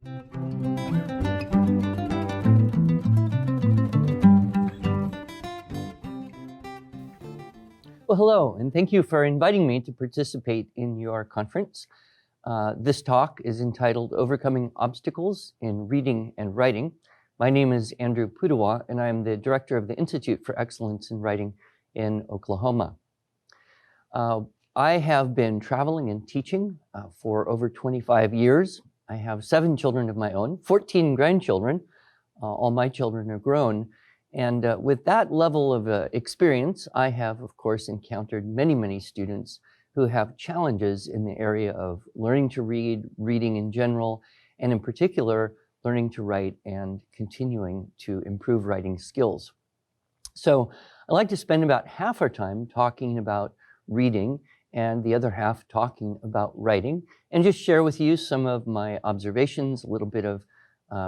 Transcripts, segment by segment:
Well, hello, and thank you for inviting me to participate in your conference. This talk is entitled Overcoming Obstacles in Reading and Writing. My name is Andrew Pudu, and I am the director of the Institute for Excellence in Writing in Oklahoma. I have been traveling and teaching for over 25 years. I have 7 children of my own, 14 grandchildren. All my children are grown. And with that level of experience, I have, of course, encountered many students who have challenges in the area of learning to read, reading in general, and in particular, learning to write and continuing to improve writing skills. So I like to spend about half our time talking about reading and the other half talking about writing, and just share with you some of my observations, a little bit of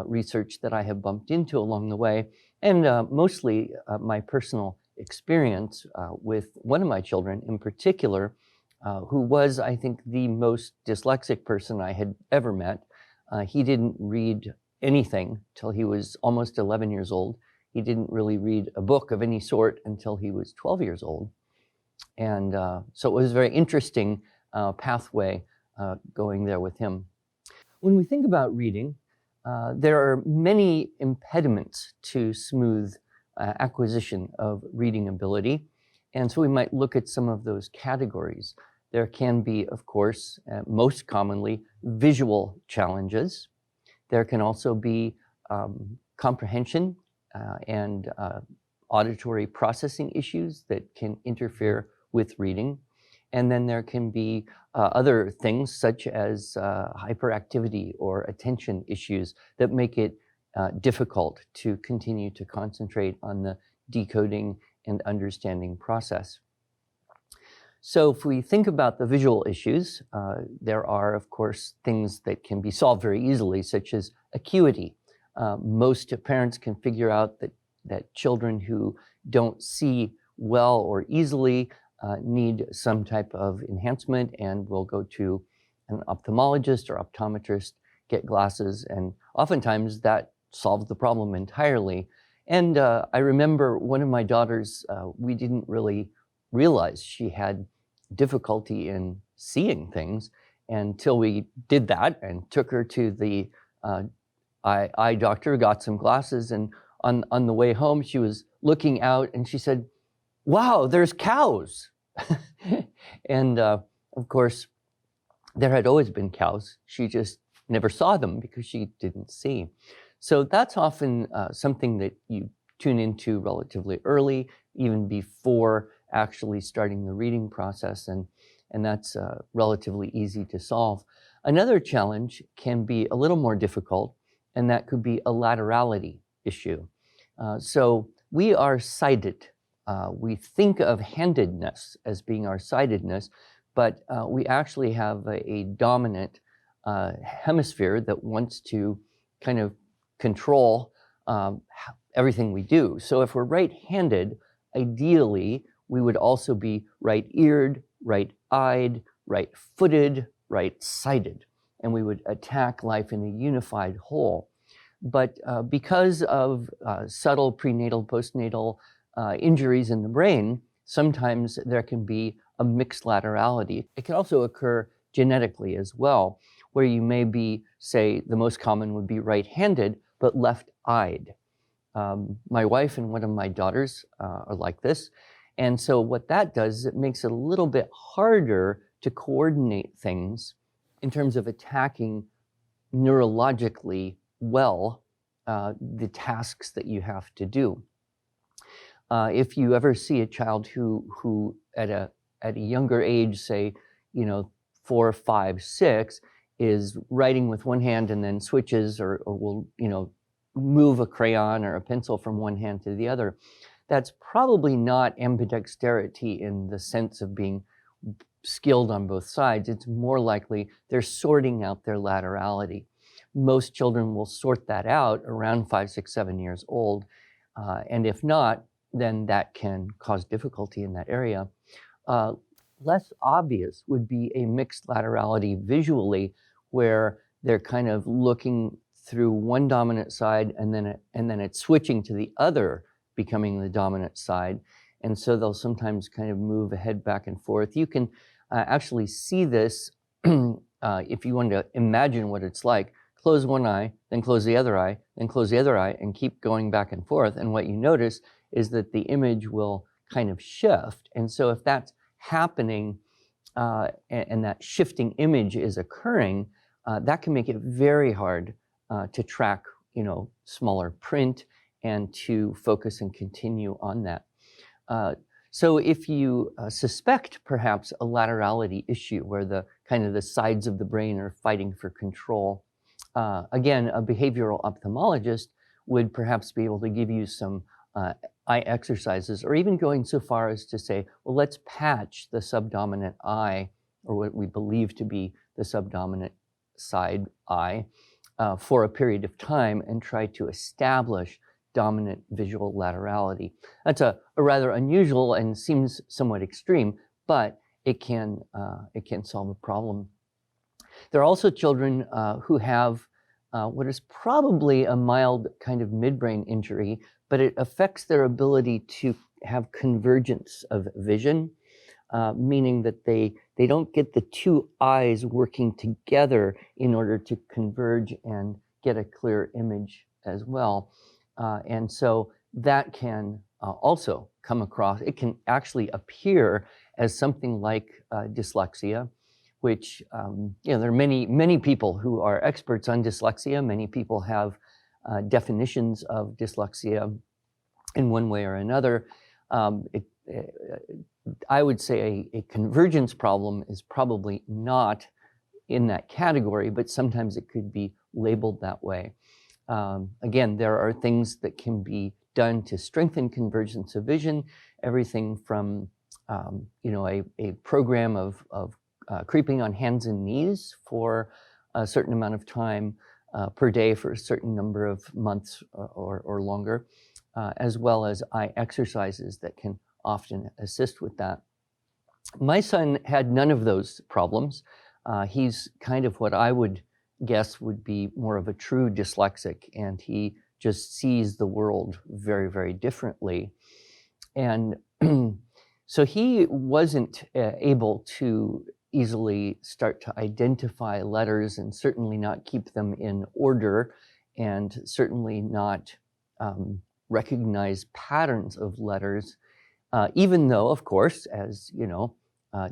research that I have bumped into along the way, and mostly my personal experience with one of my children in particular, who was, I think, the most dyslexic person I had ever met. He didn't read anything till he was almost 11 years old. He didn't really read a book of any sort until he was 12 years old. And so it was a very interesting pathway going there with him. When we think about reading, there are many impediments to smooth acquisition of reading ability. And so we might look at some of those categories. There can be, of course, most commonly, visual challenges. There can also be comprehension and auditory processing issues that can interfere with reading. And then there can be other things such as hyperactivity or attention issues that make it difficult to continue to concentrate on the decoding and understanding process. So if we think about the visual issues, there are, of course, things that can be solved very easily, such as acuity. Most parents can figure out that children who don't see well or easily need some type of enhancement, and will go to an ophthalmologist or optometrist, get glasses, and oftentimes that solves the problem entirely. And I remember one of my daughters, we didn't really realize she had difficulty in seeing things until we did that and took her to the eye doctor, got some glasses, and on the way home she was looking out and she said, "Wow, there's cows." And of course, there had always been cows. She just never saw them because she didn't see. So that's often something that you tune into relatively early, even before actually starting the reading process, and that's relatively easy to solve. Another challenge can be a little more difficult, and that could be a laterality issue. So we are sighted. We think of handedness as being our sightedness, but we actually have a dominant hemisphere that wants to kind of control everything we do. So if we're right-handed, ideally, we would also be right-eared, right-eyed, right-footed, right-sighted, and we would attack life in a unified whole. But because of subtle prenatal, postnatal injuries in the brain, sometimes there can be a mixed laterality. It can also occur genetically as well, where you may be, say, the most common would be right-handed, but left-eyed. My wife and one of my daughters are like this. And so what that does is it makes it a little bit harder to coordinate things in terms of attacking neurologically well the tasks that you have to do. If you ever see a child who at a younger age, say, 4, 5, 6, is writing with one hand and then switches or will, move a crayon or a pencil from one hand to the other, that's probably not ambidexterity in the sense of being skilled on both sides. It's more likely they're sorting out their laterality. Most children will sort that out around 5, 6, 7 years old. And if not, then that can cause difficulty in that area. Less obvious would be a mixed laterality visually, where they're kind of looking through one dominant side, and then it's switching to the other, becoming the dominant side. And so they'll sometimes kind of move a head back and forth. You can actually see this if you want to imagine what it's like. Close one eye, then close the other eye, then close the other eye, and keep going back and forth. And what you notice is that the image will kind of shift. And so if that's happening and that shifting image is occurring, that can make it very hard to track, smaller print and to focus and continue on that. So if you suspect perhaps a laterality issue where the sides of the brain are fighting for control, again, a behavioral ophthalmologist would perhaps be able to give you some eye exercises, or even going so far as to say, well, let's patch the subdominant eye, or what we believe to be the subdominant side eye, for a period of time and try to establish dominant visual laterality. That's a rather unusual and seems somewhat extreme, but it can solve a problem. There are also children who have what is probably a mild kind of midbrain injury, but it affects their ability to have convergence of vision, meaning that they don't get the two eyes working together in order to converge and get a clear image as well. And so that can also come across. It can actually appear as something like dyslexia, which, there are many people who are experts on dyslexia. Many people have definitions of dyslexia in one way or another. I would say a convergence problem is probably not in that category, but sometimes it could be labeled that way. Again, there are things that can be done to strengthen convergence of vision, everything from a program of creeping on hands and knees for a certain amount of time per day for a certain number of months or longer, as well as eye exercises that can often assist with that. My son had none of those problems. He's kind of what I would guess would be more of a true dyslexic, and he just sees the world very, very differently. And so he wasn't able to easily start to identify letters, and certainly not keep them in order, and certainly not recognize patterns of letters, even though, of course, as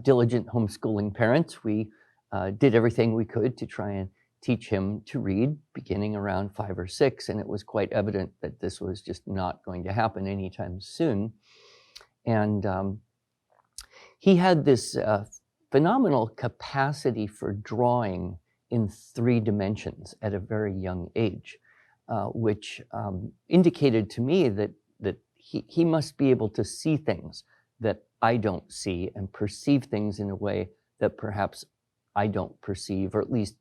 diligent homeschooling parents, we did everything we could to try and teach him to read beginning around 5 or 6, and it was quite evident that this was just not going to happen anytime soon. And he had this phenomenal capacity for drawing in 3 dimensions at a very young age, which indicated to me that he must be able to see things that I don't see, and perceive things in a way that perhaps I don't perceive, or at least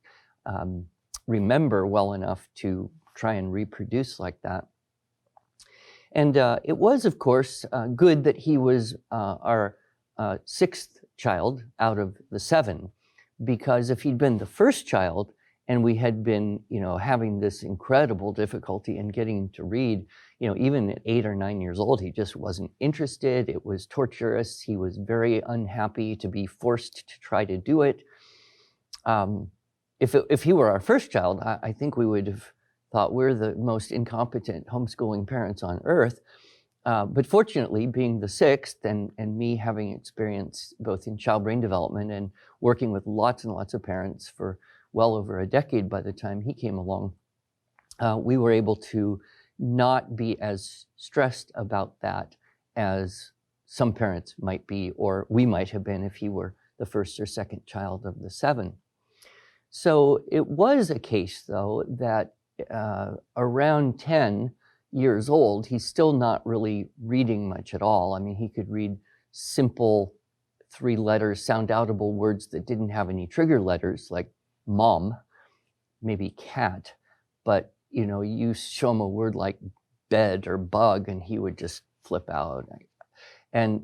remember well enough to try and reproduce like that. And it was, of course, good that he was our 6th child out of the 7, because if he'd been the first child and we had been, having this incredible difficulty in getting him to read, even at 8 or 9 years old, he just wasn't interested. It was torturous. He was very unhappy to be forced to try to do it. If he were our first child, I think we would have thought we're the most incompetent homeschooling parents on earth. But fortunately, being the 6th, and me having experience both in child brain development and working with lots and lots of parents for well over a decade by the time he came along, we were able to not be as stressed about that as some parents might be, or we might have been if he were the first or second child of the 7. So it was a case, though, that around 10 years old, he's still not really reading much at all. I mean, he could read simple 3-letter sound-outable words that didn't have any trigger letters, like mom, maybe cat, but you show him a word like bed or bug, and he would just flip out. And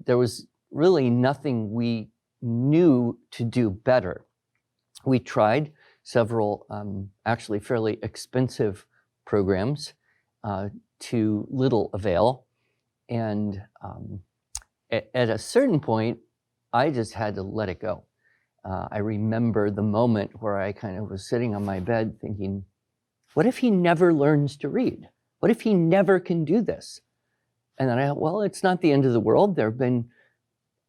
there was really nothing we knew to do better. We tried several actually fairly expensive programs to little avail. And at a certain point, I just had to let it go. I remember the moment where I kind of was sitting on my bed thinking, what if he never learns to read? What if he never can do this? And then I thought, well, it's not the end of the world. There have been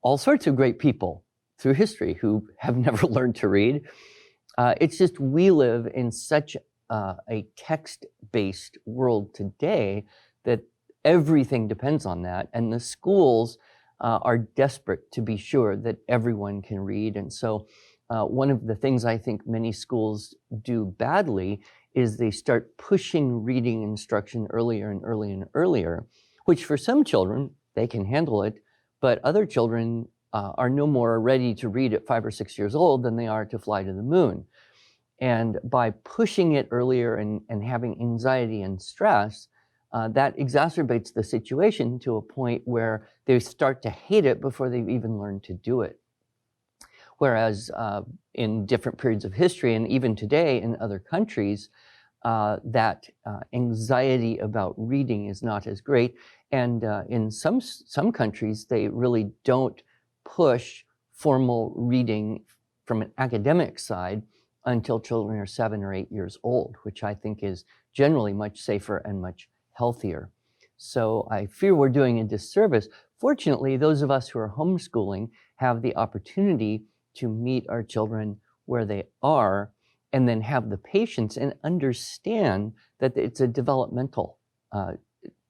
all sorts of great people through history who have never learned to read. It's just we live in such a text-based world today that everything depends on that. And the schools are desperate to be sure that everyone can read. And so one of the things I think many schools do badly is they start pushing reading instruction earlier and earlier and earlier, which for some children, they can handle it, but other children are no more ready to read at 5 or 6 years old than they are to fly to the moon. And by pushing it earlier and having anxiety and stress, that exacerbates the situation to a point where they start to hate it before they've even learned to do it. Whereas in different periods of history, and even today in other countries, that anxiety about reading is not as great. And in some countries, they really don't push formal reading from an academic side until children are 7 or 8 years old, which I think is generally much safer and much healthier. So I fear we're doing a disservice. Fortunately, those of us who are homeschooling have the opportunity to meet our children where they are and then have the patience and understand that it's a developmental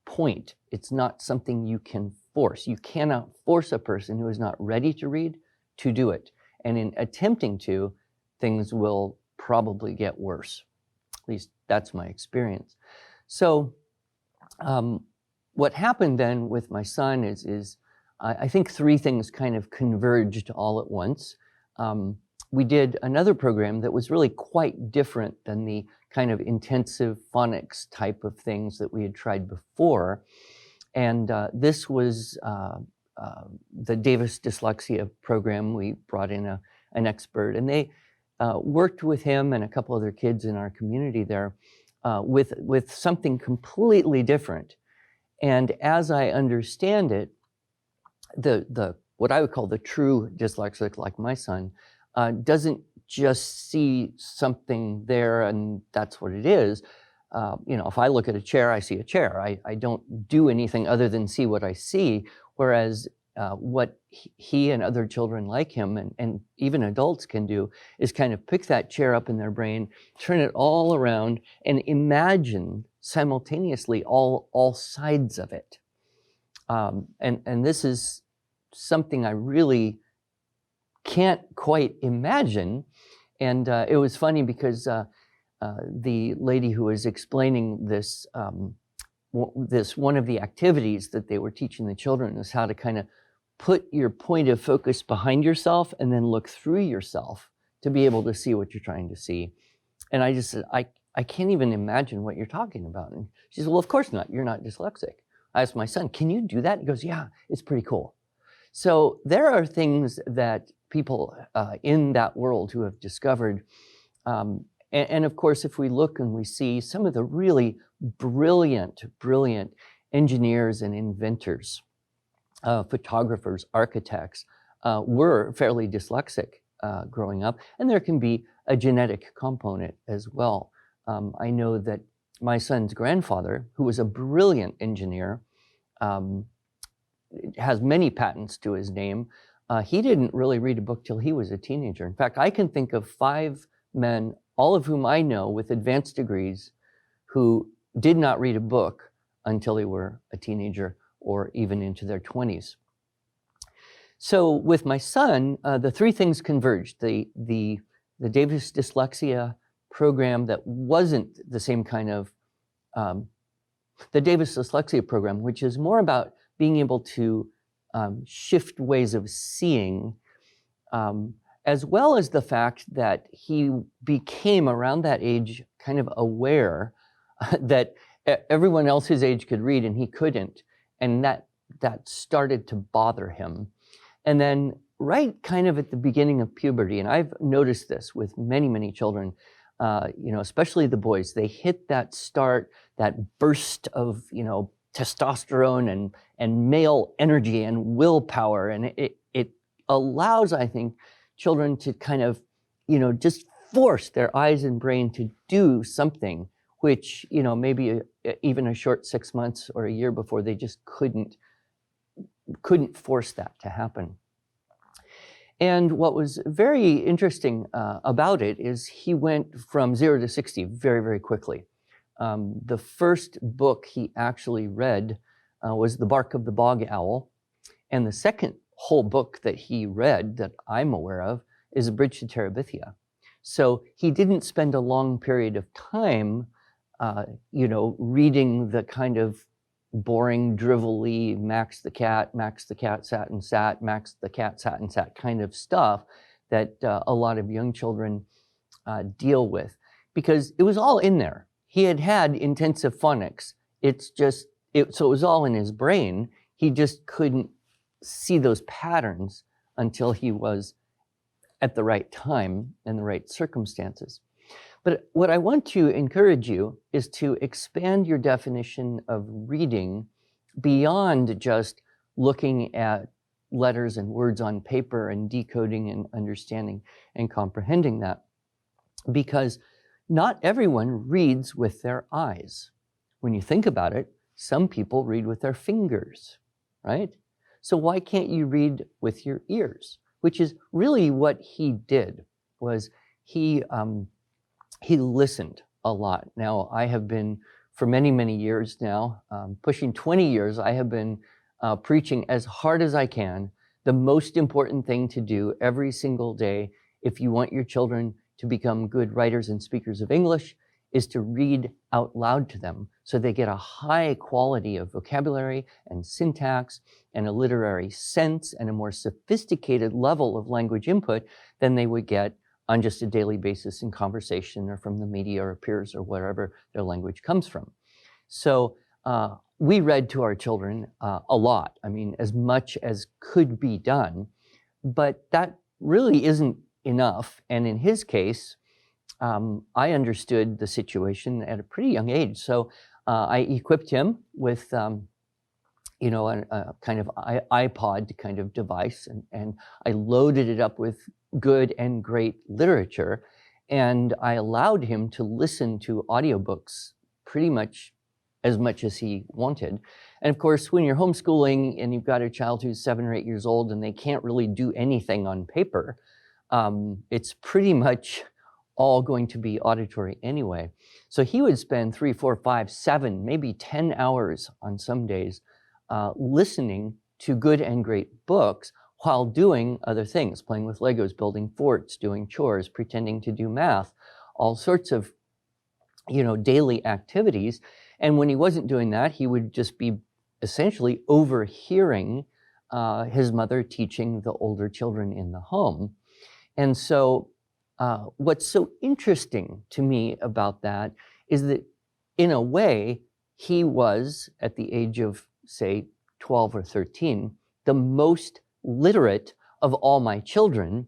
point. It's not something you can force. You cannot force a person who is not ready to read to do it. And in attempting to, things will probably get worse. At least that's my experience. So what happened then with my son is I think 3 things kind of converged all at once. We did another program that was really quite different than the kind of intensive phonics type of things that we had tried before. And this was the Davis Dyslexia program. We brought in an expert, and they worked with him and a couple other kids in our community there with something completely different. And as I understand it, the what I would call the true dyslexic, like my son, doesn't just see something there and that's what it is. You know, if I look at a chair, I see a chair. I don't do anything other than see what I see, whereas what he and other children like him and even adults can do is kind of pick that chair up in their brain, turn it all around, and imagine simultaneously all sides of it. And this is something I really can't quite imagine. And it was funny because the lady who was explaining this, one of the activities that they were teaching the children is how to kind of put your point of focus behind yourself and then look through yourself to be able to see what you're trying to see. And I just said, I can't even imagine what you're talking about. And she said, well, of course not. You're not dyslexic. I asked my son, can you do that? He goes, yeah, it's pretty cool. So there are things that people in that world who have discovered. And of course, if we look and we see some of the really brilliant engineers and inventors, photographers, architects, were fairly dyslexic growing up. And there can be a genetic component as well. I know that my son's grandfather, who was a brilliant engineer, has many patents to his name. He didn't really read a book till he was a teenager. In fact, I can think of 5 men, all of whom I know with advanced degrees, who did not read a book until they were a teenager or even into their 20s. So with my son, the 3 things converged. The Davis Dyslexia program that wasn't the same kind of, the Davis Dyslexia program, which is more about being able to shift ways of seeing, as well as the fact that he became around that age kind of aware that everyone else his age could read and he couldn't. And that started to bother him. And then right kind of at the beginning of puberty, and I've noticed this with many children, especially the boys, they hit that start, that burst of, testosterone and male energy and willpower. And it allows, I think, children to kind of, just force their eyes and brain to do something, which, maybe even a short 6 months or a year before, they just couldn't force that to happen. And what was very interesting about it is he went from 0 to 60 very, very quickly. The first book he actually read was The Bark of the Bog Owl. And the second whole book that he read that I'm aware of is A Bridge to Terabithia. So he didn't spend a long period of time, reading the kind of boring, drivelly, Max the cat sat and sat, Max the cat sat and sat kind of stuff that a lot of young children deal with, because it was all in there. He had had intensive phonics. So it was all in his brain. He just couldn't see those patterns until he was at the right time and the right circumstances. But what I want to encourage you is to expand your definition of reading beyond just looking at letters and words on paper and decoding and understanding and comprehending that. Because not everyone reads with their eyes. When you think about it, some people read with their fingers, right? So why can't you read with your ears? Which is really what he did, was he listened a lot. Now, I have been, for many, many years now, pushing 20 years, I have been preaching as hard as I can. The most important thing to do every single day, if you want your children to become good writers and speakers of English, is to read out loud to them so they get a high quality of vocabulary and syntax and a literary sense and a more sophisticated level of language input than they would get on just a daily basis in conversation or from the media or peers or wherever their language comes from. So we read to our children a lot. I mean, as much as could be done, but that really isn't enough. And in his case, I understood the situation at a pretty young age. So I equipped him with, a kind of iPod kind of device, and I loaded it up with good and great literature, and I allowed him to listen to audiobooks pretty much as he wanted. And of course, when you're homeschooling and you've got a child who's 7 or 8 years old and they can't really do anything on paper, it's pretty much all going to be auditory anyway. So he would spend 3, 4, 5, 7, maybe 10 hours on some days listening to good and great books while doing other things, playing with Legos, building forts, doing chores, pretending to do math, all sorts of, daily activities. And when he wasn't doing that, he would just be essentially overhearing his mother teaching the older children in the home. And so what's so interesting to me about that is that, in a way, he was, at the age of, say, 12 or 13, the most literate of all my children,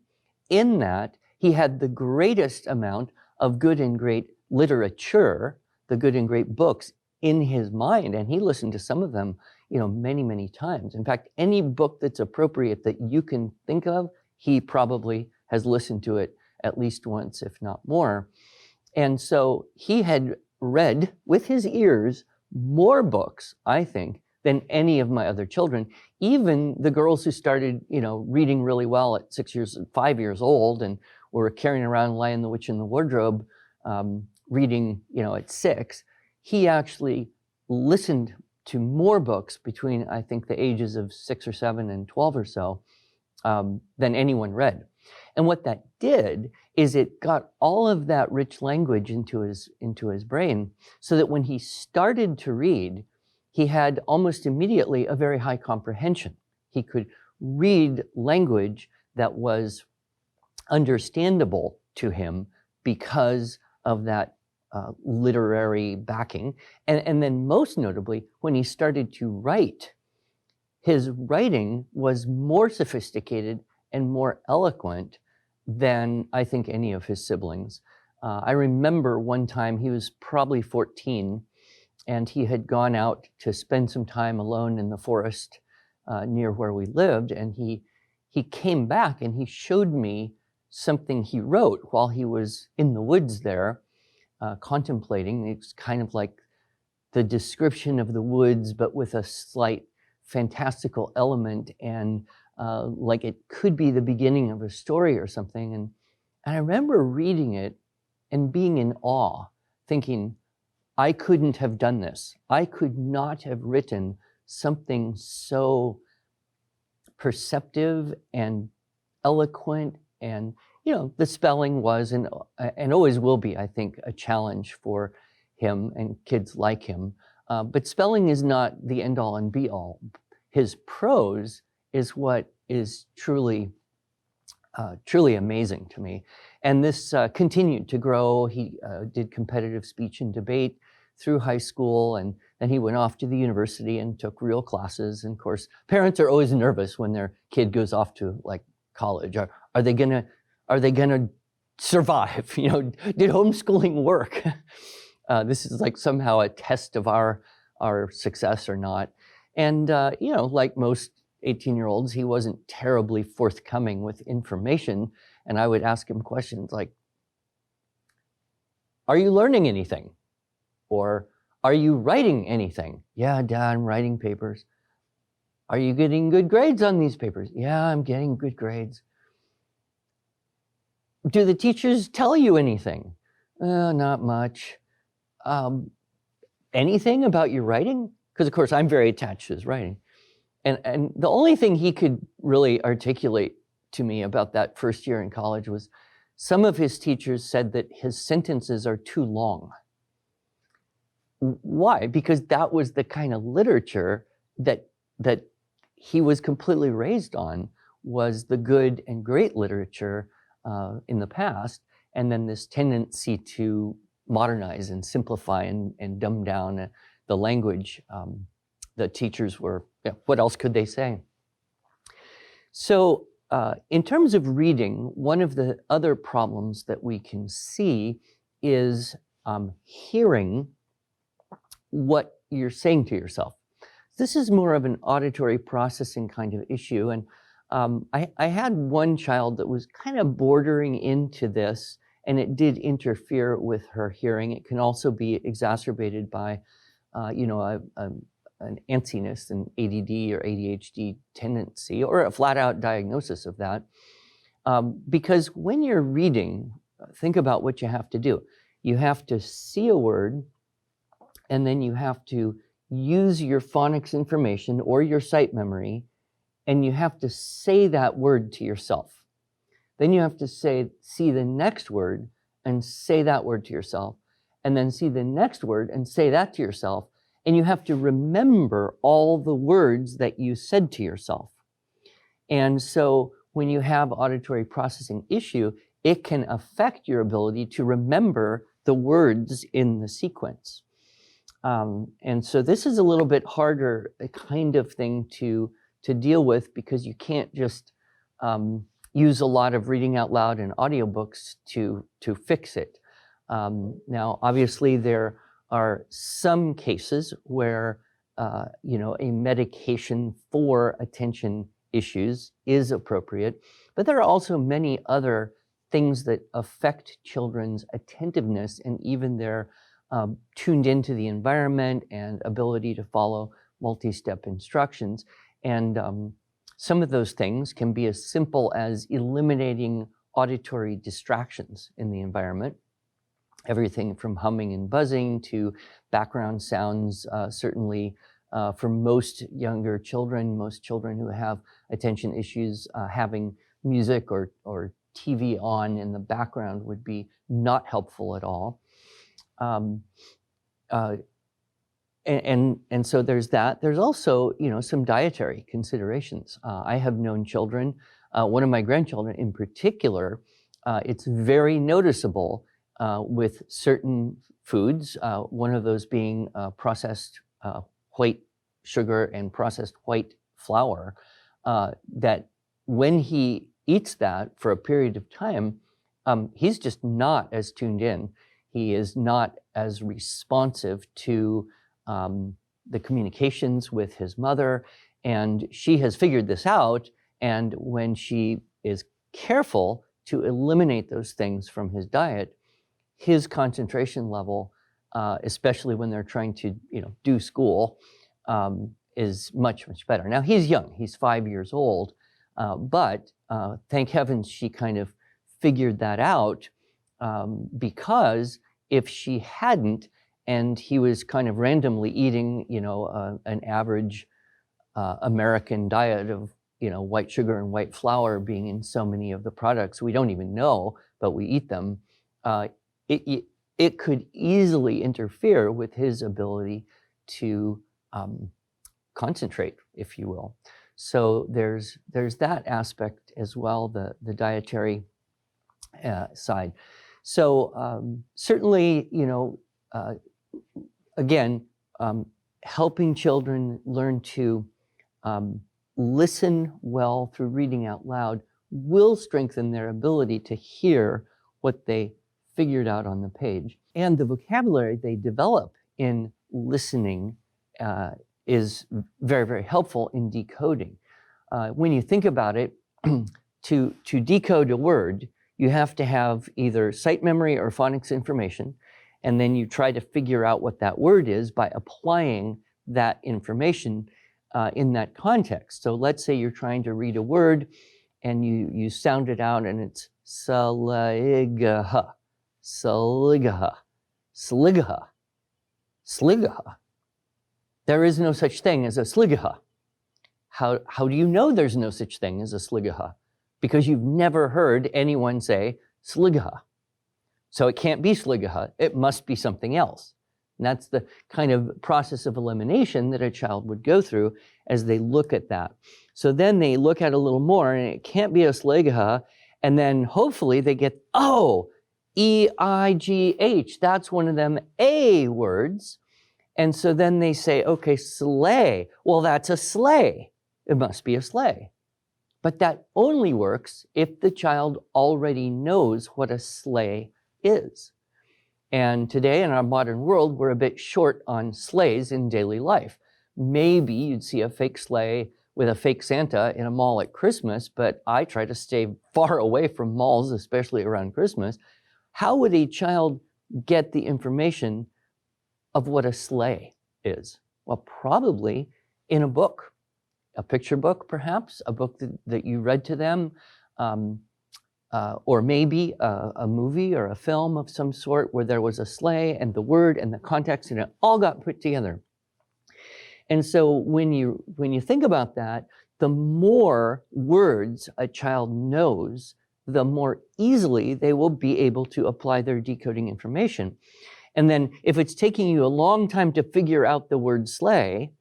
in that he had the greatest amount of good and great literature, the good and great books, in his mind. And he listened to some of them, many, many times. In fact, any book that's appropriate that you can think of, he probably has listened to it at least once, if not more. And so he had read with his ears more books, I think, than any of my other children. Even the girls who started, reading really well at 5 years old and were carrying around Lion the Witch in the Wardrobe, reading, at 6, he actually listened to more books between, I think, the ages of 6 or 7 and 12 or so than anyone read. And what that did is it got all of that rich language into his brain, so that when he started to read, he had almost immediately a very high comprehension. He could read language that was understandable to him because of that literary backing. And then most notably, when he started to write, his writing was more sophisticated and more eloquent than I think any of his siblings. I remember one time he was probably 14, and he had gone out to spend some time alone in the forest near where we lived, and he came back and he showed me something he wrote while he was in the woods there, contemplating. It's kind of like the description of the woods, but with a slight fantastical element, and like it could be the beginning of a story or something. And I remember reading it and being in awe, thinking, I couldn't have done this. I could not have written something so perceptive and eloquent. And, you know, the spelling was and always will be, I think, a challenge for him and kids like him. But spelling is not the end all and be all. His prose is what is truly amazing to me. And this continued to grow. He did competitive speech and debate through high school, and then he went off to the university and took real classes. And of course, parents are always nervous when their kid goes off to like college. Are they gonna survive? You know, did homeschooling work? This is like somehow a test of our success or not. And you know, like most 18-year-olds, he wasn't terribly forthcoming with information. And I would ask him questions like, are you learning anything? Or are you writing anything? Yeah, Dad, I'm writing papers. Are you getting good grades on these papers? Yeah, I'm getting good grades. Do the teachers tell you anything? Not much. Anything about your writing? Because of course I'm very attached to his writing. And the only thing he could really articulate to me about that first year in college was some of his teachers said that his sentences are too long. Why? Because that was the kind of literature that he was completely raised on, was the good and great literature in the past, and then this tendency to modernize and simplify and dumb down the language. The teachers were, yeah, what else could they say? So in terms of reading, one of the other problems that we can see is hearing what you're saying to yourself. This is more of an auditory processing kind of issue. And I had one child that was kind of bordering into this, and it did interfere with her hearing. It can also be exacerbated by, you know, an antsiness, an ADD or ADHD tendency, or a flat out diagnosis of that. Because when you're reading, think about what you have to do. You have to see a word, and then you have to use your phonics information or your sight memory, and you have to say that word to yourself. Then you have to see the next word and say that word to yourself, and then see the next word and say that to yourself. And you have to remember all the words that you said to yourself. And so when you have auditory processing issue, it can affect your ability to remember the words in the sequence. And so this is a little bit harder kind of thing to deal with, because you can't just use a lot of reading out loud and audiobooks to fix it. Now, obviously, there are some cases where you know, a medication for attention issues is appropriate, but there are also many other things that affect children's attentiveness and even their tuned into the environment and ability to follow multi-step instructions. And some of those things can be as simple as eliminating auditory distractions in the environment. Everything from humming and buzzing to background sounds, certainly for most younger children, most children who have attention issues, having music or TV on in the background would be not helpful at all. And so there's that. There's also, you know, some dietary considerations. I have known children, one of my grandchildren in particular, it's very noticeable with certain foods, one of those being processed white sugar and processed white flour, that when he eats that for a period of time, he's just not as tuned in. He is not as responsive to the communications with his mother, and she has figured this out, and when she is careful to eliminate those things from his diet, his concentration level, especially when they're trying to do school, is much, much better. Now, he's young. He's 5 years old, but thank heavens she kind of figured that out, because if she hadn't, and he was kind of randomly eating, an average American diet of, white sugar and white flour being in so many of the products we don't even know, but we eat them, it could easily interfere with his ability to concentrate, if you will. So there's that aspect as well, the dietary side. So certainly, again, helping children learn to listen well through reading out loud will strengthen their ability to hear what they figured out on the page. And the vocabulary they develop in listening is very, very helpful in decoding. When you think about it, to decode a word, you have to have either sight memory or phonics information, and then you try to figure out what that word is by applying that information in that context. So let's say you're trying to read a word and you sound it out and it's saligaha, saligaha, sligaha, sligaha. There is no such thing as a sligaha. How do you know there's no such thing as a sligaha? Because you've never heard anyone say sligaha. So it can't be sligaha, it must be something else. And that's the kind of process of elimination that a child would go through as they look at that. So then they look at it a little more and it can't be a sligaha, and then hopefully they get, oh, E-I-G-H, that's one of them A words. And so then they say, okay, sleigh, well, that's a sleigh. It must be a sleigh. But that only works if the child already knows what a sleigh is. And today in our modern world, we're a bit short on sleighs in daily life. Maybe you'd see a fake sleigh with a fake Santa in a mall at Christmas, but I try to stay far away from malls, especially around Christmas. How would a child get the information of what a sleigh is? Well, probably in a book, a picture book perhaps, a book that you read to them, or maybe a movie or a film of some sort where there was a sleigh and the word and the context and it all got put together. And so when you think about that, the more words a child knows, the more easily they will be able to apply their decoding information. And then if it's taking you a long time to figure out the word sleigh,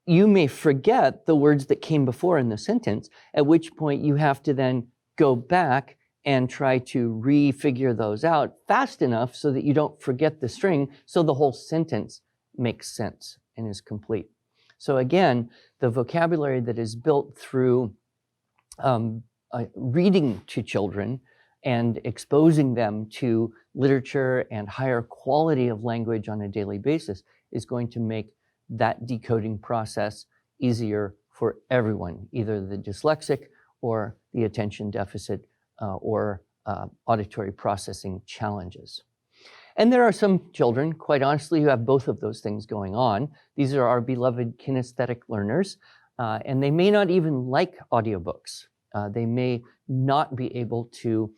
you may forget the words that came before in the sentence, at which point you have to then go back and try to refigure those out fast enough so that you don't forget the string, so the whole sentence makes sense and is complete. So again, the vocabulary that is built through reading to children and exposing them to literature and higher quality of language on a daily basis is going to make that decoding process easier for everyone, either the dyslexic or the attention deficit or auditory processing challenges. And there are some children, quite honestly, who have both of those things going on. These are our beloved kinesthetic learners, and they may not even like audiobooks. They may not be able to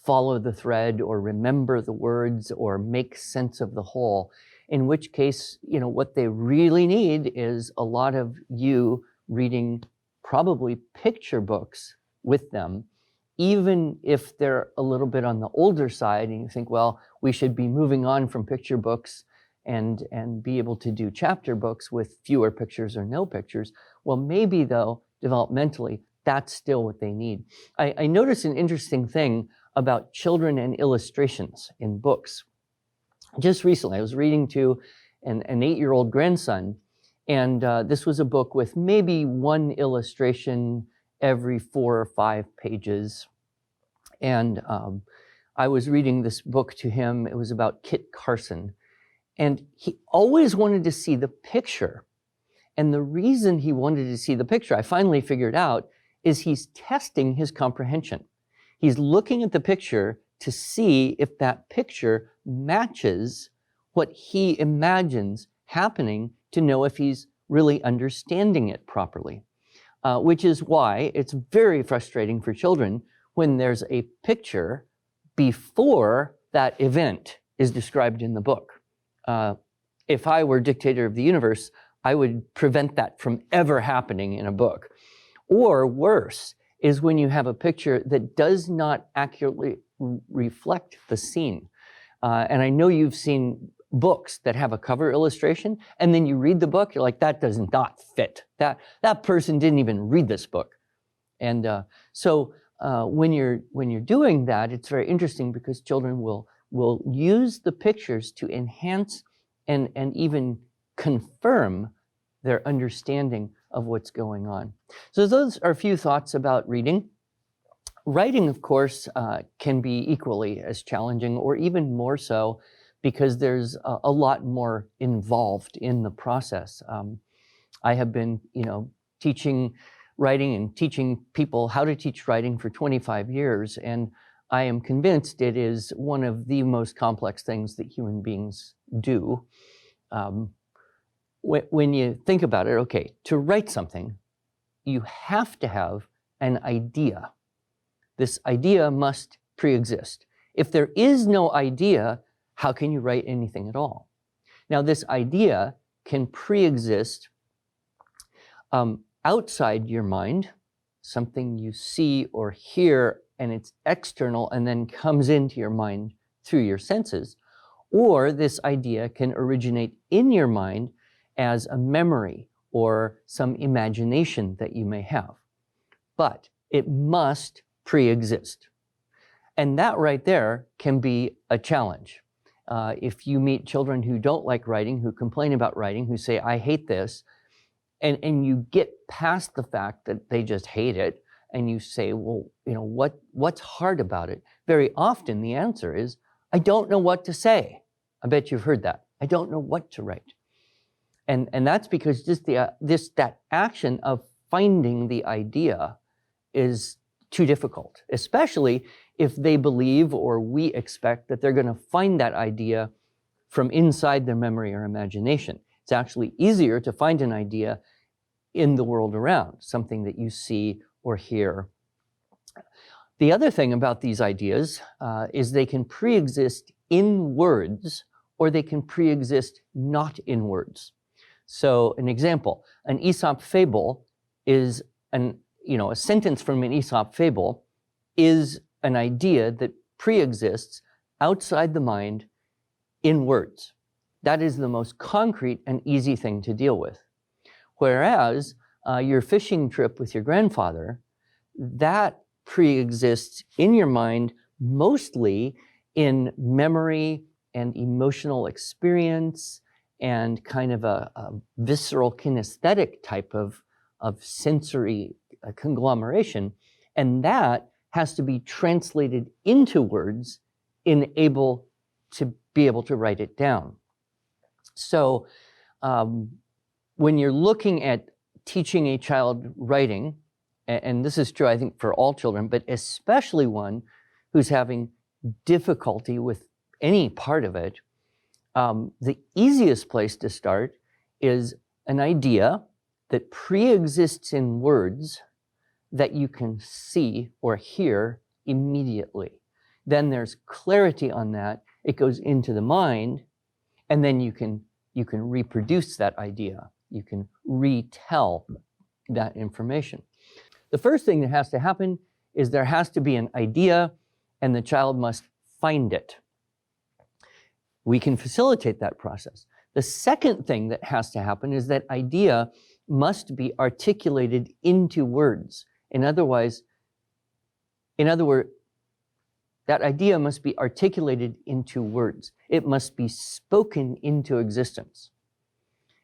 follow the thread or remember the words or make sense of the whole, in which case, what they really need is a lot of you reading probably picture books with them, even if they're a little bit on the older side and you think, well, we should be moving on from picture books and be able to do chapter books with fewer pictures or no pictures. Well, maybe though, developmentally, that's still what they need. I noticed an interesting thing about children and illustrations in books. Just recently, I was reading to an 8-year-old grandson, and this was a book with maybe one illustration every 4 or 5 pages. And I was reading this book to him. It was about Kit Carson. And he always wanted to see the picture. And the reason he wanted to see the picture, I finally figured out, is he's testing his comprehension. He's looking at the picture to see if that picture matches what he imagines happening, to know if he's really understanding it properly. Which is why it's very frustrating for children when there's a picture before that event is described in the book. If I were dictator of the universe, I would prevent that from ever happening in a book. Or worse is when you have a picture that does not accurately reflect the scene. And I know you've seen books that have a cover illustration, and then you read the book, you're like, that does not fit. That person didn't even read this book. And so when you're doing that, it's very interesting because children will use the pictures to enhance and even confirm their understanding of what's going on. So those are a few thoughts about reading. Writing, of course, can be equally as challenging, or even more so, because there's a lot more involved in the process. I have been, teaching writing and teaching people how to teach writing for 25 years, and I am convinced it is one of the most complex things that human beings do. When you think about it, okay, to write something, you have to have an idea. This idea must pre-exist. If there is no idea, how can you write anything at all? Now, this idea can pre-exist outside your mind, something you see or hear, and it's external and then comes into your mind through your senses. Or this idea can originate in your mind as a memory or some imagination that you may have. But it must pre-exist. And that right there can be a challenge. If you meet children who don't like writing, who complain about writing, who say, I hate this, and you get past the fact that they just hate it, and you say, well, what's hard about it? Very often the answer is, I don't know what to say. I bet you've heard that. I don't know what to write. And that's because just that action of finding the idea is too difficult, especially if they believe, or we expect, that they're going to find that idea from inside their memory or imagination. It's actually easier to find an idea in the world around, something that you see or hear. The other thing about these ideas is they can pre-exist in words, or they can pre-exist not in words. So an example, an Aesop fable is a sentence from an Aesop fable is an idea that pre-exists outside the mind in words. That is the most concrete and easy thing to deal with. Whereas your fishing trip with your grandfather, that pre-exists in your mind mostly in memory and emotional experience and kind of a visceral kinesthetic type of sensory conglomeration. And that has to be translated into words to be able to write it down. So when you're looking at teaching a child writing, and this is true, I think, for all children, but especially one who's having difficulty with any part of it, the easiest place to start is an idea that pre-exists in words that you can see or hear immediately. Then there's clarity on that. It goes into the mind, and then you can reproduce that idea. You can retell that information. The first thing that has to happen is there has to be an idea, and the child must find it. We can facilitate that process. The second thing that has to happen is that idea must be articulated into words. In other words, that idea must be articulated into words. It must be spoken into existence.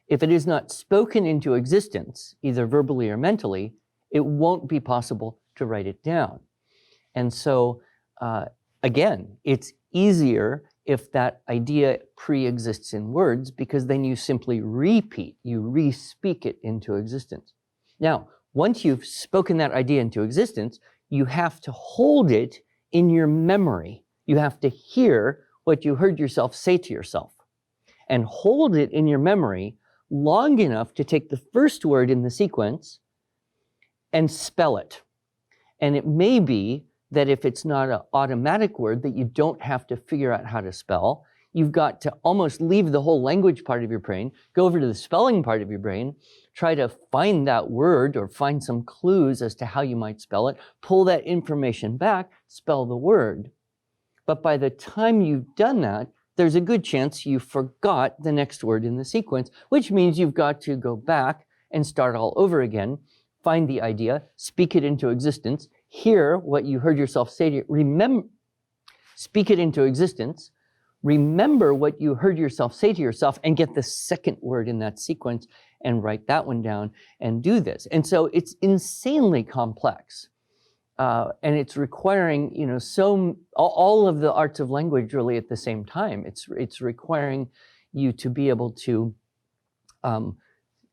If it is not spoken into existence, either verbally or mentally, it won't be possible to write it down. And so again, it's easier if that idea pre-exists in words, because then you simply repeat, you re-speak it into existence. Now, once you've spoken that idea into existence, you have to hold it in your memory. You have to hear what you heard yourself say to yourself and hold it in your memory long enough to take the first word in the sequence and spell it. And it may be that if it's not an automatic word that you don't have to figure out how to spell, you've got to almost leave the whole language part of your brain, go over to the spelling part of your brain, try to find that word or find some clues as to how you might spell it, pull that information back, spell the word. But by the time you've done that, there's a good chance you forgot the next word in the sequence, which means you've got to go back and start all over again, find the idea, speak it into existence, hear what you heard yourself say to you, speak it into existence, remember what you heard yourself say to yourself, and get the second word in that sequence and write that one down and do this. And so it's insanely complex. And it's requiring, all of the arts of language really at the same time. It's requiring you to be able to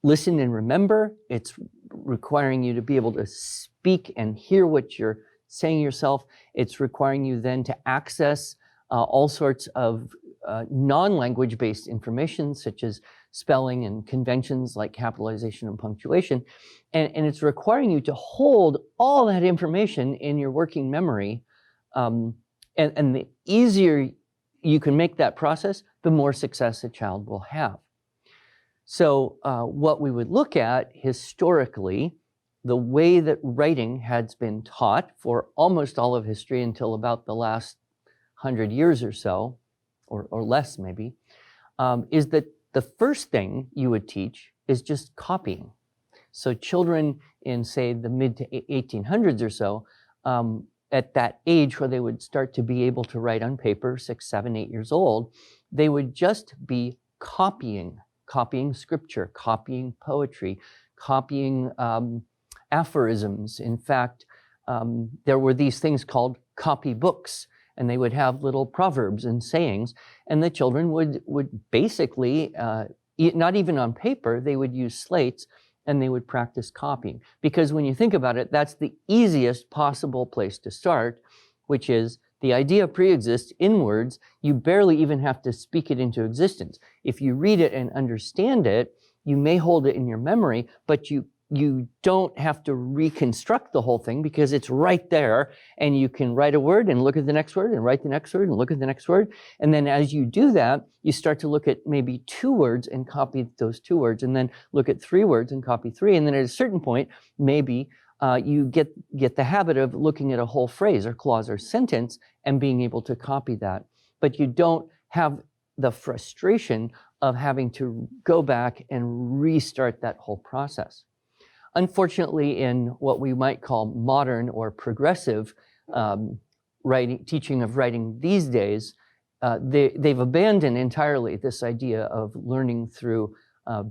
listen and remember. It's requiring you to be able to speak and hear what you're saying yourself. It's requiring you then to access all sorts of non-language based information, such as spelling and conventions like capitalization and punctuation. And it's requiring you to hold all that information in your working memory. And the easier you can make that process, the more success a child will have. So what we would look at historically, the way that writing has been taught for almost all of history until about the last 100 years or so, or less maybe, is that the first thing you would teach is just copying. So children in, say, the mid to 1800s or so, at that age where they would start to be able to write on paper, 6, 7, 8 years old, they would just be copying scripture, copying poetry, copying aphorisms. In fact, there were these things called copy books, and they would have little proverbs and sayings, and the children would basically, not even on paper, they would use slates and they would practice copying. Because when you think about it, that's the easiest possible place to start, which is the idea pre-exists in words. You barely even have to speak it into existence. If you read it and understand it, you may hold it in your memory, but you don't have to reconstruct the whole thing because it's right there, and you can write a word and look at the next word and write the next word and look at the next word. And then as you do that, you start to look at maybe 2 words and copy those 2 words, and then look at 3 words and copy 3. And then at a certain point, maybe you get the habit of looking at a whole phrase or clause or sentence and being able to copy that. But you don't have the frustration of having to go back and restart that whole process. Unfortunately, in what we might call modern or progressive teaching of writing these days, they've abandoned entirely this idea of learning through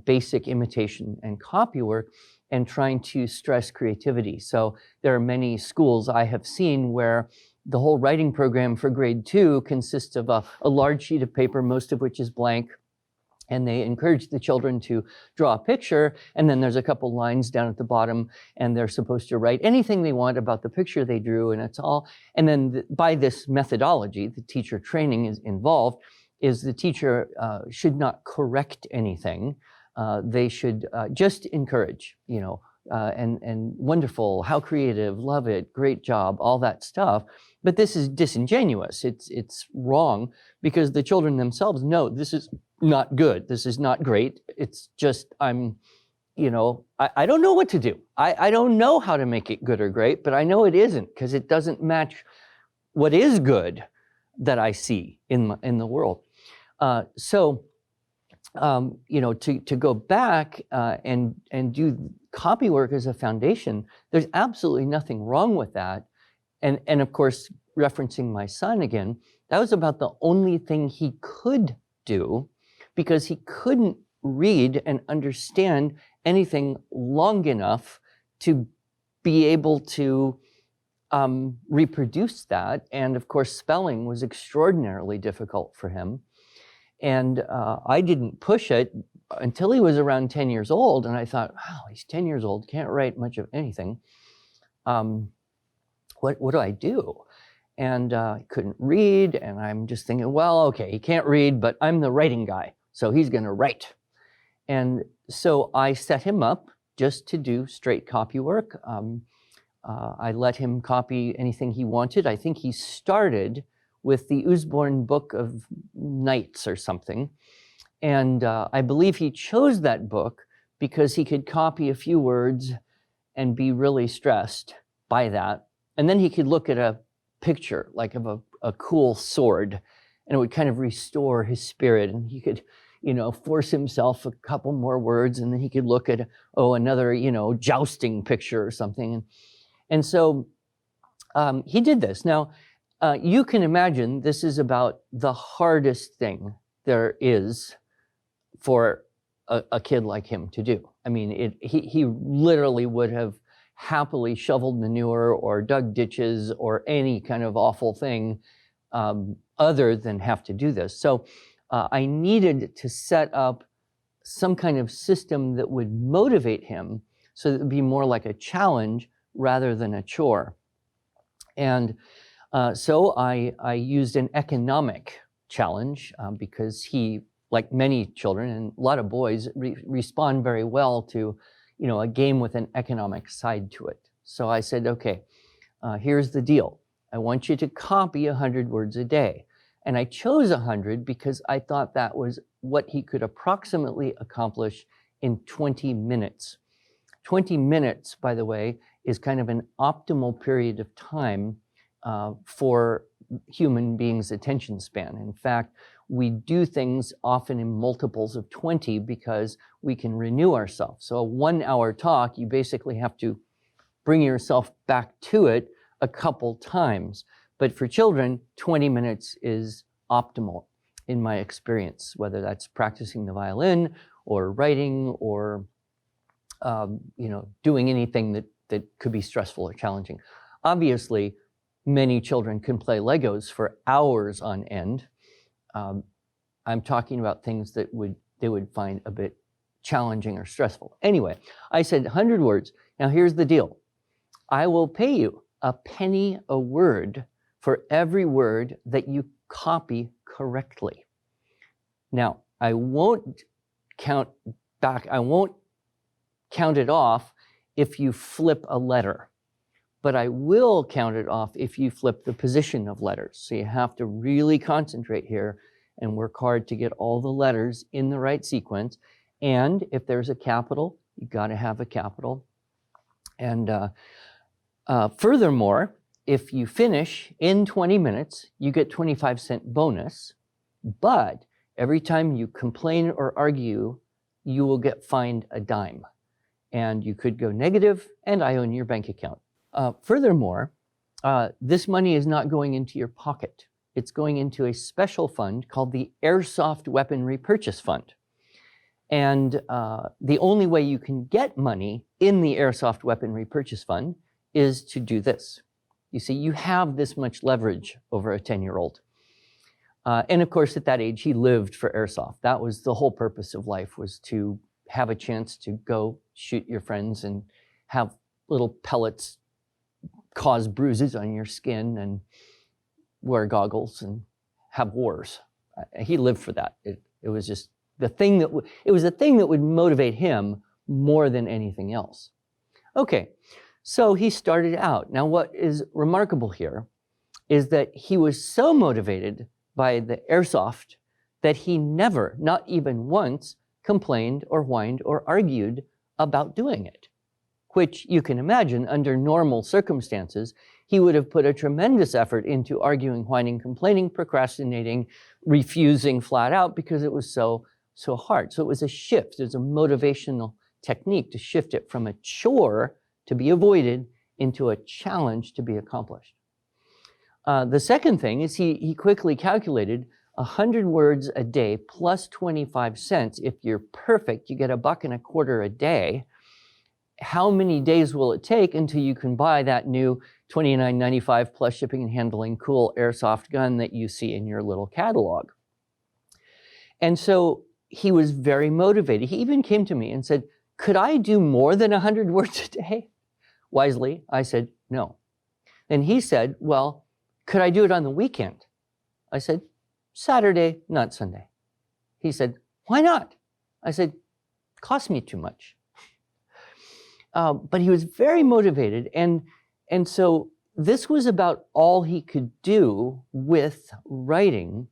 basic imitation and copy work and trying to stress creativity. So there are many schools I have seen where the whole writing program for grade 2 consists of a large sheet of paper, most of which is blank, and they encourage the children to draw a picture, and then there's a couple lines down at the bottom, and they're supposed to write anything they want about the picture they drew, and it's all. And then by this methodology, the teacher training is involved, is the teacher should not correct anything. They should just encourage, and wonderful, how creative, love it, great job, all that stuff. But this is disingenuous. It's wrong, because the children themselves know this is not good. This is not great. It's just, I don't know what to do. I don't know how to make it good or great, but I know it isn't, because it doesn't match what is good that I see in the world. To go back and do copy work as a foundation, there's absolutely nothing wrong with that. And of course, referencing my son again, that was about the only thing he could do, because he couldn't read and understand anything long enough to be able to reproduce that. And of course, spelling was extraordinarily difficult for him. And I didn't push it until he was around 10 years old. And I thought, wow, he's 10 years old, can't write much of anything. What do I do? And he couldn't read. And I'm just thinking, well, okay, he can't read, but I'm the writing guy, so he's going to write. And so I set him up just to do straight copy work. I let him copy anything he wanted. I think he started with the Usborne Book of Nights or something. And I believe he chose that book because he could copy a few words and be really stressed by that. And then he could look at a picture, like of a cool sword, and it would kind of restore his spirit. And he could, force himself a couple more words, and then he could look at, another, jousting picture or something. And so he did this. Now, you can imagine this is about the hardest thing there is for a kid like him to do. I mean, he literally would have happily shoveled manure or dug ditches or any kind of awful thing other than have to do this. So I needed to set up some kind of system that would motivate him so that it would be more like a challenge rather than a chore. And so I used an economic challenge because he, like many children and a lot of boys, respond very well to a game with an economic side to it. So I said, okay, here's the deal. I want you to copy 100 words a day. And I chose 100 because I thought that was what he could approximately accomplish in 20 minutes. 20 minutes, by the way, is kind of an optimal period of time for human beings' attention span. In fact, we do things often in multiples of 20 because we can renew ourselves. So a 1-hour talk, you basically have to bring yourself back to it a couple times. But for children, 20 minutes is optimal in my experience, whether that's practicing the violin or writing or doing anything that could be stressful or challenging. Obviously, many children can play Legos for hours on end. I'm talking about things that they would find a bit challenging or stressful. Anyway, I said 100 words. Now here's the deal. I will pay you a penny a word for every word that you copy correctly. Now, I won't count back. I won't count it off if you flip a letter, but I will count it off if you flip the position of letters. So you have to really concentrate here and work hard to get all the letters in the right sequence. And if there's a capital, you got to have a capital. And furthermore, if you finish in 20 minutes, you get 25-cent bonus. But every time you complain or argue, you will get fined a dime. And you could go negative, and I own your bank account. Furthermore, this money is not going into your pocket. It's going into a special fund called the Airsoft Weaponry Purchase Fund. And the only way you can get money in the Airsoft Weaponry Purchase Fund is to do this. You see, you have this much leverage over a 10-year-old. And of course, at that age, he lived for airsoft. That was the whole purpose of life, was to have a chance to go shoot your friends and have little pellets cause bruises on your skin and wear goggles and have wars. He lived for that. It was just the thing that it was the thing that would motivate him more than anything else. Okay, so he started out. Now, what is remarkable here is that he was so motivated by the airsoft that he never, not even once, complained or whined or argued about doing it, which you can imagine under normal circumstances, he would have put a tremendous effort into arguing, whining, complaining, procrastinating, refusing flat out because it was so hard. So it was a shift. It was a motivational technique to shift it from a chore to be avoided into a challenge to be accomplished. The second thing is he quickly calculated 100 words a day plus 25 cents. If you're perfect, you get $1.25 a day. How many days will it take until you can buy that new $29.95 plus shipping and handling, cool airsoft gun that you see in your little catalog. And so he was very motivated. He even came to me and said, could I do more than 100 words a day? Wisely, I said, no. And he said, well, could I do it on the weekend? I said, Saturday, not Sunday. He said, why not? I said, cost me too much. But he was very motivated. And so this was about all he could do with writing.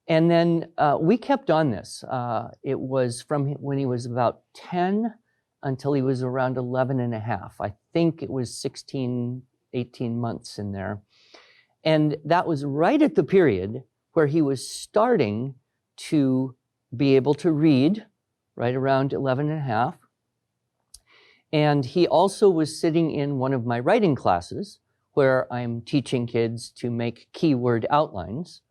And then we kept on this. It was from when he was about 10 until he was around 11 and a half. I think it was 16, 18 months in there. And that was right at the period where he was starting to be able to read, right around 11 and a half. And he also was sitting in one of my writing classes where I'm teaching kids to make keyword outlines,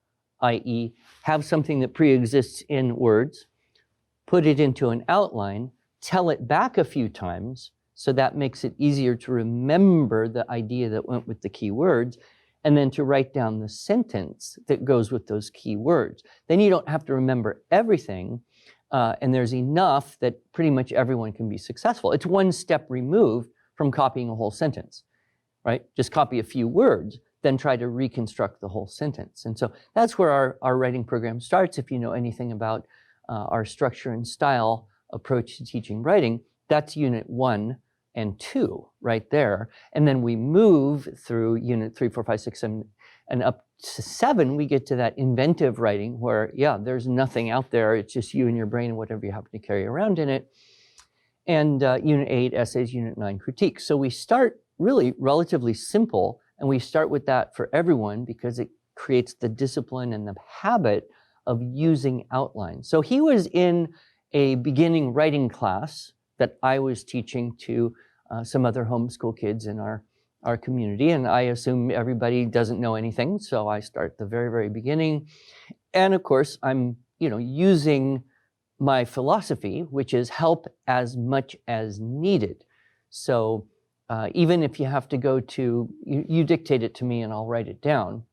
i.e. have something that pre-exists in words, put it into an outline, tell it back a few times, so that makes it easier to remember the idea that went with the key words, and then to write down the sentence that goes with those key words. Then you don't have to remember everything, and there's enough that pretty much everyone can be successful. It's one step removed from copying a whole sentence, right? Just copy a few words, then try to reconstruct the whole sentence. And so that's where our writing program starts. If you know anything about our structure and style approach to teaching writing, that's Unit 1 and 2 right there. And then we move through Unit 3, 4, 5, 6, 7, and up to 7, we get to that inventive writing where, yeah, there's nothing out there. It's just you and your brain and whatever you happen to carry around in it. And Unit 8, essays, Unit 9, critique. So we start really relatively simple, and we start with that for everyone because it creates the discipline and the habit of using outlines. So he was in a beginning writing class that I was teaching to some other homeschool kids in our community, and I assume everybody doesn't know anything, so I start at the very, very beginning. And of course, I'm using my philosophy, which is help as much as needed. So even if you have to go to, you dictate it to me and I'll write it down.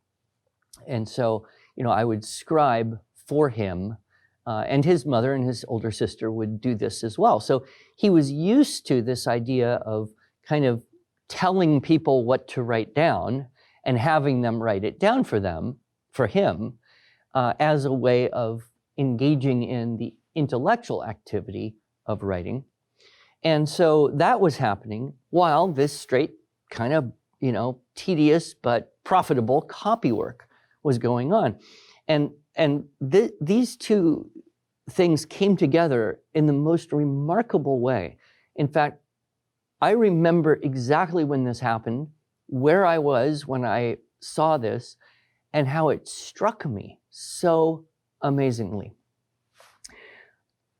And so, I would scribe for him, and his mother and his older sister would do this as well. So he was used to this idea of kind of telling people what to write down and having them write it down for him, as a way of engaging in the intellectual activity of writing. And so that was happening while this straight kind of, tedious but profitable copy work was going on. And these two things came together in the most remarkable way. In fact, I remember exactly when this happened, where I was when I saw this, and how it struck me so amazingly.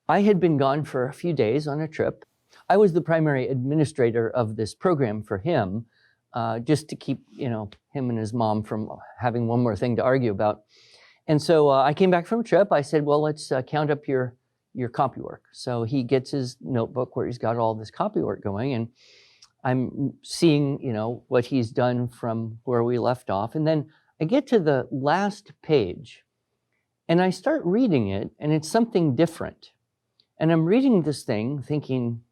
I had been gone for a few days on a trip. I was the primary administrator of this program for him, just to keep, him and his mom from having one more thing to argue about. And so I came back from a trip. I said, well, let's count up your copy work. So he gets his notebook where he's got all this copy work going, and I'm seeing, what he's done from where we left off. And then I get to the last page and I start reading it, and it's something different. And I'm reading this thing thinking,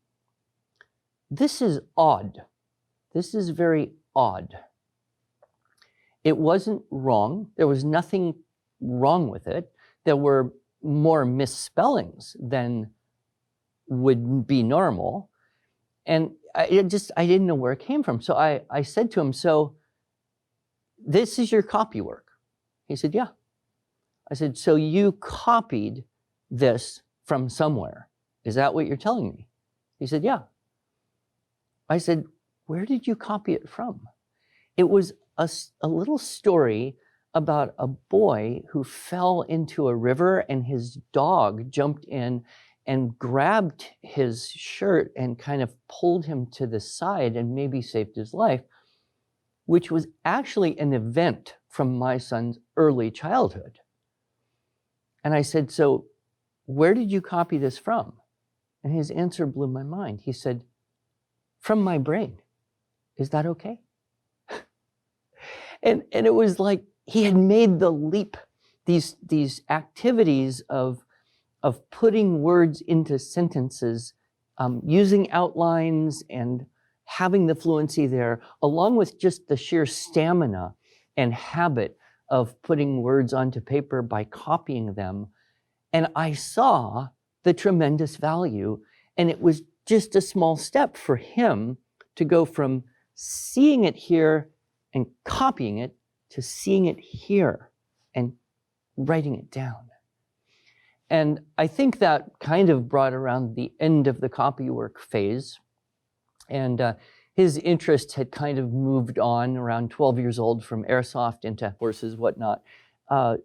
this is odd. This is very odd. It wasn't wrong. There was nothing wrong with it. There were more misspellings than would be normal. And I didn't know where it came from. So I said to him, so this is your copy work? He said, yeah. I said, so you copied this from somewhere. Is that what you're telling me? He said, yeah. I said, where did you copy it from? It was a little story about a boy who fell into a river and his dog jumped in and grabbed his shirt and kind of pulled him to the side and maybe saved his life, which was actually an event from my son's early childhood. And I said, so where did you copy this from? And his answer blew my mind. He said, from my brain. Is that okay? And it was like he had made the leap, these activities of putting words into sentences, using outlines and having the fluency there, along with just the sheer stamina and habit of putting words onto paper by copying them. And I saw the tremendous value. And it was just a small step for him to go from seeing it here and copying it to seeing it here and writing it down. And I think that kind of brought around the end of the copywork phase. And his interest had kind of moved on around 12 years old from airsoft into horses, whatnot.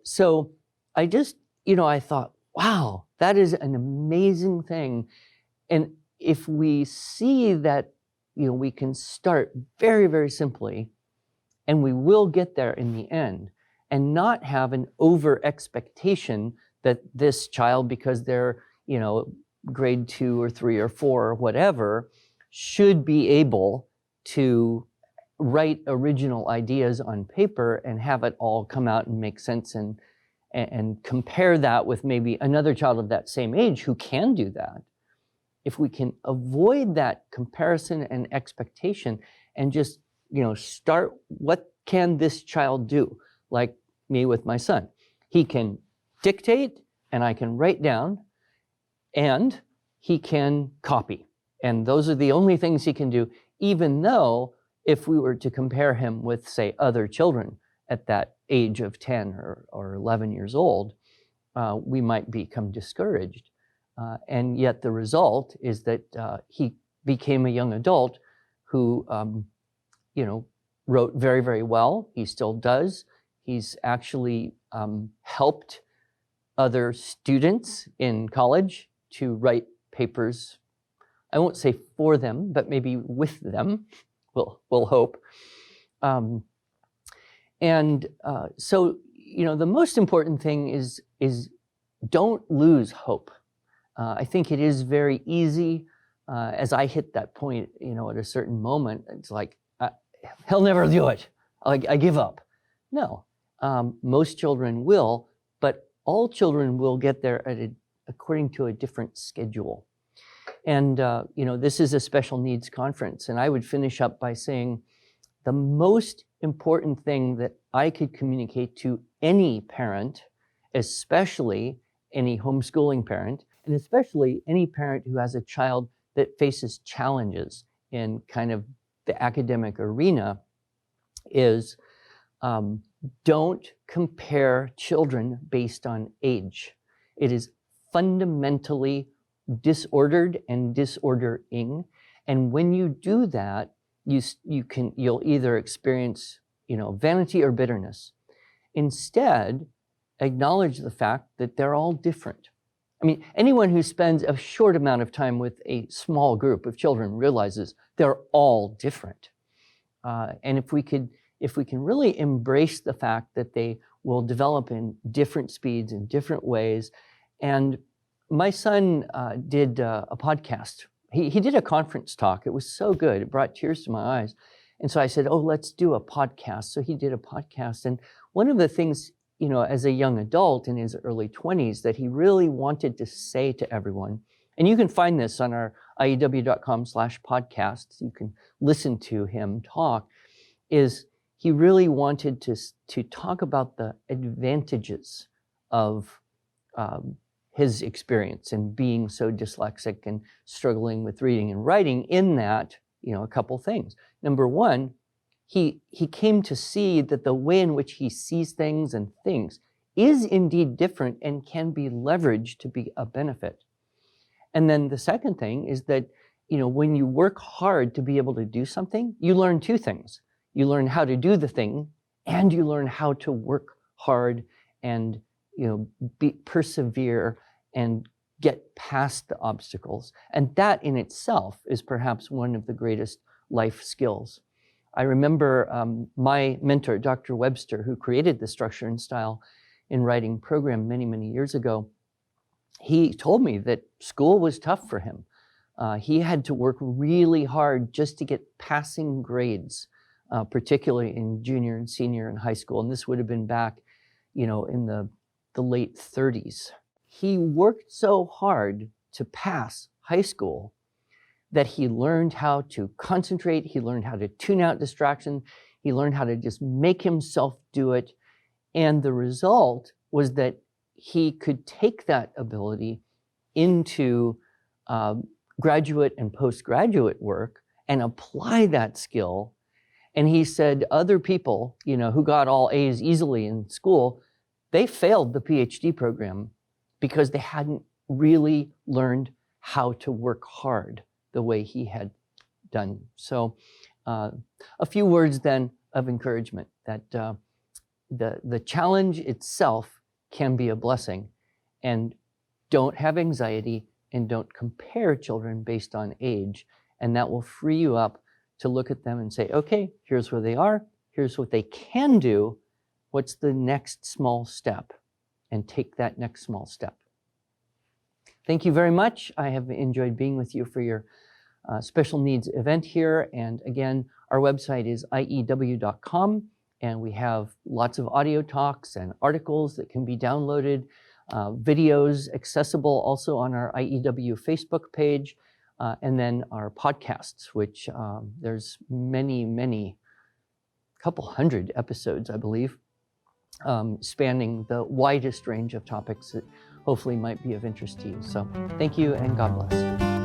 So I just, I thought, wow, that is an amazing thing. And if we see that, we can start very, very simply, and we will get there in the end, and not have an over expectation that this child, because they're, grade 2 or 3 or 4 or whatever, should be able to write original ideas on paper and have it all come out and make sense, and compare that with maybe another child of that same age who can do that. If we can avoid that comparison and expectation and just, start, what can this child do? Like me with my son. He can dictate, and I can write down, and he can copy. And those are the only things he can do, even though if we were to compare him with, say, other children at that age of 10 or 11 years old, we might become discouraged. And yet the result is that he became a young adult who, wrote very, very well. He still does. He's actually helped other students in college to write papers. I won't say for them, but maybe with them. We'll hope. So the most important thing is don't lose hope. I think it is very easy, as I hit that point, at a certain moment, it's like, he'll never do it. I give up. No, most children will, but all children will get there according to a different schedule. And, this is a special needs conference, and I would finish up by saying the most important thing that I could communicate to any parent, especially any homeschooling parent, and especially any parent who has a child that faces challenges in kind of the academic arena, is don't compare children based on age. It is fundamentally disordered and disordering. And when you do that, you'll either experience, vanity or bitterness. Instead, acknowledge the fact that they're all different. I mean, anyone who spends a short amount of time with a small group of children realizes they're all different. And if we can really embrace the fact that they will develop in different speeds, in different ways. And my son did a podcast. He did a conference talk. It was so good. It brought tears to my eyes. And so I said, let's do a podcast. So he did a podcast. And one of the things, as a young adult in his early 20s, that he really wanted to say to everyone, and you can find this on our IEW.com/podcasts, you can listen to him talk, is he really wanted to talk about the advantages of his experience in being so dyslexic and struggling with reading and writing, in that, a couple things. Number one, he came to see that the way in which he sees things and thinks is indeed different and can be leveraged to be a benefit. And then the second thing is that, when you work hard to be able to do something, you learn two things. You learn how to do the thing, and you learn how to work hard and, persevere and get past the obstacles. And that in itself is perhaps one of the greatest life skills. I remember my mentor, Dr. Webster, who created the Structure and Style in Writing program many, many years ago. He told me that school was tough for him. He had to work really hard just to get passing grades particularly in junior and senior in high school. And this would have been back, in the late 30s. He worked so hard to pass high school that he learned how to concentrate, he learned how to tune out distraction, he learned how to just make himself do it. And the result was that he could take that ability into graduate and postgraduate work and apply that skill. And he said other people, who got all A's easily in school, they failed the PhD program because they hadn't really learned how to work hard the way he had done. So a few words then of encouragement that the challenge itself can be a blessing. And don't have anxiety and don't compare children based on age. And that will free you up to look at them and say, okay, here's where they are. Here's what they can do. What's the next small step? And take that next small step. Thank you very much. I have enjoyed being with you for your special needs event here. And again, our website is iew.com. And we have lots of audio talks and articles that can be downloaded, videos accessible also on our IEW Facebook page, and then our podcasts, which there's many, couple hundred episodes, I believe, spanning the widest range of topics that hopefully might be of interest to you. So thank you and God bless.